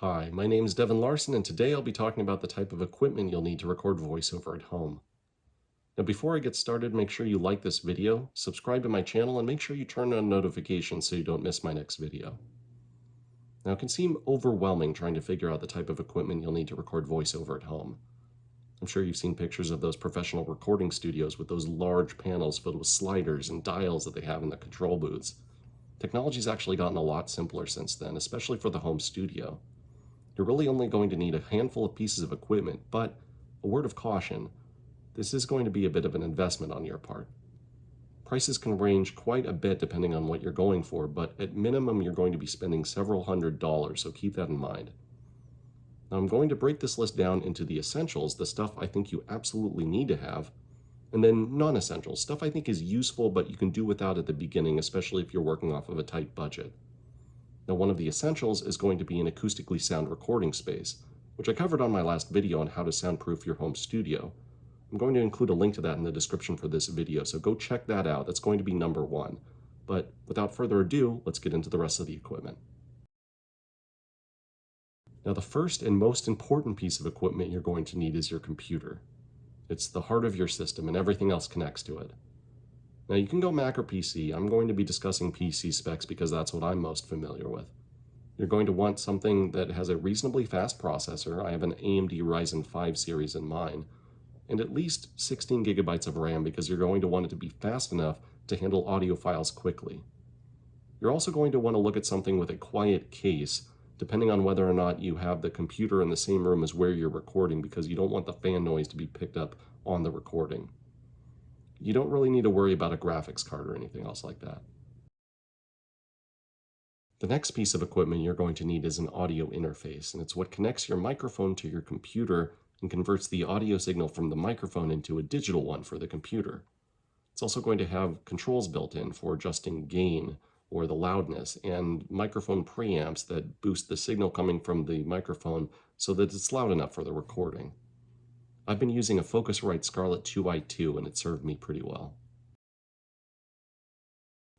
Hi, my name is Devin Larson, and today I'll be talking about the type of equipment you'll need to record voiceover at home. Now, before I get started, make sure you like this video, subscribe to my channel, and make sure you turn on notifications so you don't miss my next video. Now, it can seem overwhelming trying to figure out the type of equipment you'll need to record voiceover at home. I'm sure you've seen pictures of those professional recording studios with those large panels filled with sliders and dials that they have in the control booths. Technology's actually gotten a lot simpler since then, especially for the home studio. You're really only going to need a handful of pieces of equipment, but a word of caution, this is going to be a bit of an investment on your part. Prices can range quite a bit depending on what you're going for, but at minimum you're going to be spending several $100s, so keep that in mind. Now I'm going to break this list down into the essentials, the stuff I think you absolutely need to have, and then non-essentials, stuff I think is useful but you can do without at the beginning, especially if you're working off of a tight budget. Now, one of the essentials is going to be an acoustically sound recording space, which I covered on my last video on how to soundproof your home studio. I'm going to include a link to that in the description for this video, so go check that out. That's going to be number one. But without further ado, let's get into the rest of the equipment. Now, the first and most important piece of equipment you're going to need is your computer. It's the heart of your system, and everything else connects to it. Now you can go Mac or PC. I'm going to be discussing PC specs because that's what I'm most familiar with. You're going to want something that has a reasonably fast processor. I have an AMD Ryzen 5 series in mine, and at least 16 gigabytes of RAM because you're going to want it to be fast enough to handle audio files quickly. You're also going to want to look at something with a quiet case, depending on whether or not you have the computer in the same room as where you're recording, because you don't want the fan noise to be picked up on the recording. You don't really need to worry about a graphics card or anything else like that. The next piece of equipment you're going to need is an audio interface, and it's what connects your microphone to your computer and converts the audio signal from the microphone into a digital one for the computer. It's also going to have controls built in for adjusting gain or the loudness, and microphone preamps that boost the signal coming from the microphone so that it's loud enough for the recording. I've been using a Focusrite Scarlett 2i2 and it served me pretty well.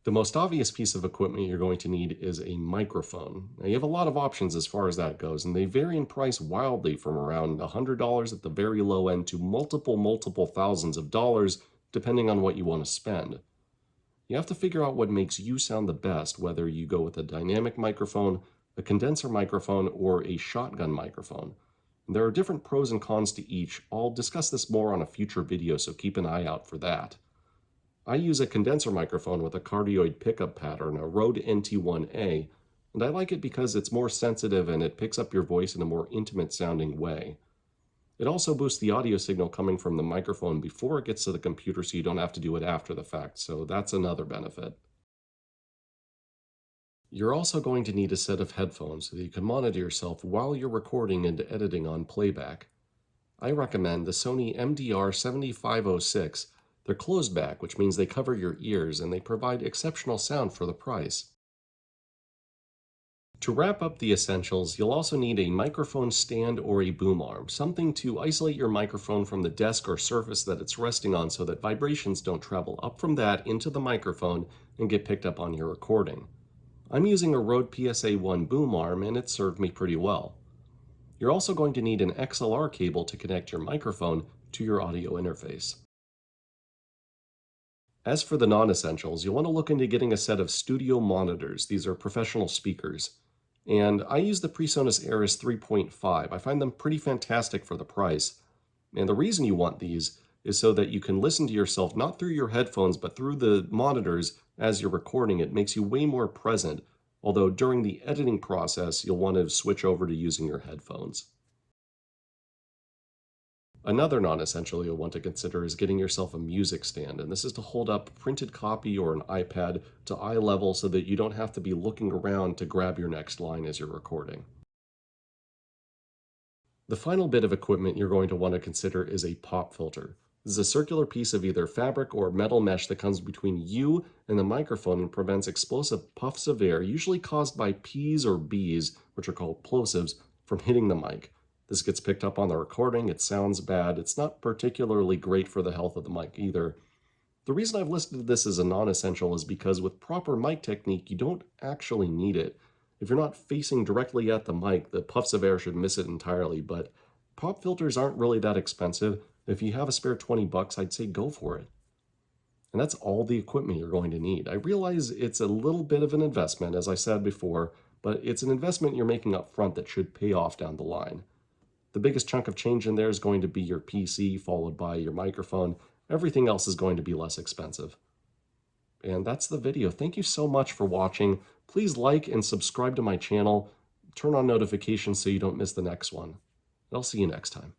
The most obvious piece of equipment you're going to need is a microphone. Now you have a lot of options as far as that goes, and they vary in price wildly from around $100 at the very low end to multiple thousands of dollars depending on what you want to spend. You have to figure out what makes you sound the best, whether you go with a dynamic microphone, a condenser microphone, or a shotgun microphone. There are different pros and cons to each. I'll discuss this more on a future video, so keep an eye out for that. I use a condenser microphone with a cardioid pickup pattern, a Rode NT1A, and I like it because it's more sensitive and it picks up your voice in a more intimate sounding way. It also boosts the audio signal coming from the microphone before it gets to the computer so you don't have to do it after the fact, so that's another benefit. You're also going to need a set of headphones so that you can monitor yourself while you're recording and editing on playback. I recommend the Sony MDR7506. They're closed back, which means they cover your ears and they provide exceptional sound for the price. To wrap up the essentials, you'll also need a microphone stand or a boom arm, something to isolate your microphone from the desk or surface that it's resting on so that vibrations don't travel up from that into the microphone and get picked up on your recording. I'm using a Rode PSA-1 boom arm and it served me pretty well. You're also going to need an XLR cable to connect your microphone to your audio interface. As for the non-essentials, you'll want to look into getting a set of studio monitors. These are professional speakers. And I use the PreSonus Aris 3.5. I find them pretty fantastic for the price. And the reason you want these is so that you can listen to yourself not through your headphones but through the monitors as you're recording. It makes you way more present, although during the editing process you'll want to switch over to using your headphones. Another non-essential you'll want to consider is getting yourself a music stand, and this is to hold up a printed copy or an iPad to eye level so that you don't have to be looking around to grab your next line as you're recording. The final bit of equipment you're going to want to consider is a pop filter. This is a circular piece of either fabric or metal mesh that comes between you and the microphone and prevents explosive puffs of air, usually caused by P's or B's, which are called plosives, from hitting the mic. This gets picked up on the recording, it sounds bad, it's not particularly great for the health of the mic either. The reason I've listed this as a non-essential is because with proper mic technique, you don't actually need it. If you're not facing directly at the mic, the puffs of air should miss it entirely, but pop filters aren't really that expensive. If you have a spare 20 bucks, I'd say go for it. And that's all the equipment you're going to need. I realize it's a little bit of an investment, as I said before, but it's an investment you're making up front that should pay off down the line. The biggest chunk of change in there is going to be your PC, followed by your microphone. Everything else is going to be less expensive. And that's the video. Thank you so much for watching. Please like and subscribe to my channel. Turn on notifications so you don't miss the next one. And I'll see you next time.